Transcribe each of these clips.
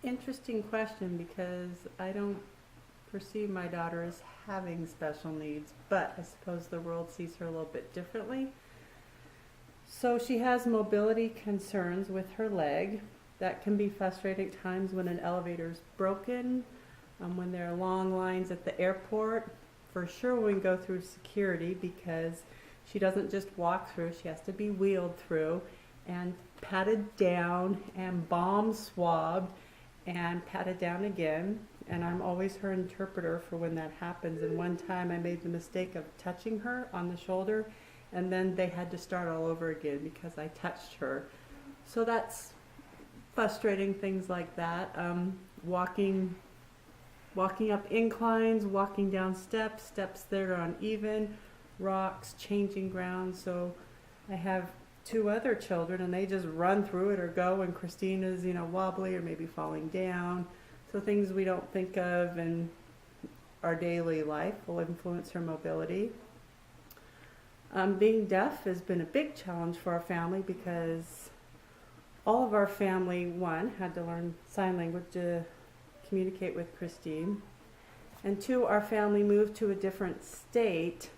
interesting question because I don't perceive my daughter as having special needs, but I suppose the world sees her a little bit differently. So she has mobility concerns with her leg. That can be frustrating at times when an elevator's broken, when there are long lines at the airport. For sure when we go through security because she doesn't just walk through, she has to be wheeled through and patted down and bomb swabbed and patted down again. And I'm always her interpreter for when that happens. And one time I made the mistake of touching her on the shoulder, and then they had to start all over again because I touched her. So that's frustrating, things like that. Walking up inclines, walking down steps that are uneven, rocks, changing ground. So I have two other children and they just run through it or go, and Christina's, wobbly or maybe falling down. So things we don't think of in our daily life will influence her mobility. Being deaf has been a big challenge for our family because all of our family, one, had to learn sign language to communicate with Christine, and two, our family moved to a different state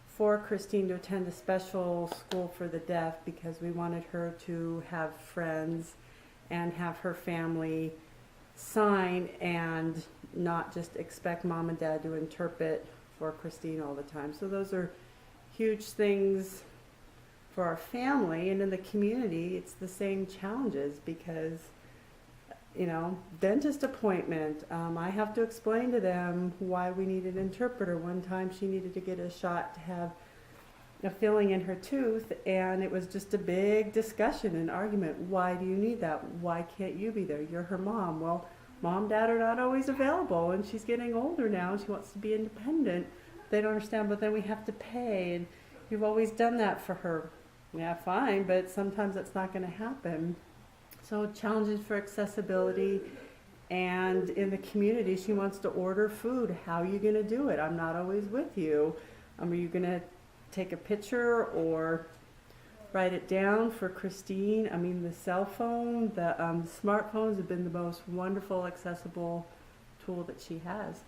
for Christine to attend a special school for the deaf because we wanted her to have friends and have her family sign and not just expect mom and dad to interpret for Christine all the time. So those are huge things for our family, and in the community it's the same challenges because dentist appointment, I have to explain to them why we need an interpreter. One time she needed to get a shot to have a filling in her tooth, and it was just a big discussion and argument. Why do you need that? Why can't you be there? You're her mom. Well, mom, dad are not always available, and she's getting older now and she wants to be independent. They don't understand, but then we have to pay, and you've always done that for her. Yeah, fine, but sometimes that's not going to happen. So challenges for accessibility, and in the community she wants to order food. How are you going to do it? I'm not always with you. Are you going to take a picture or write it down for Christine? The cell phone, the smartphones have been the most wonderful accessible tool that she has.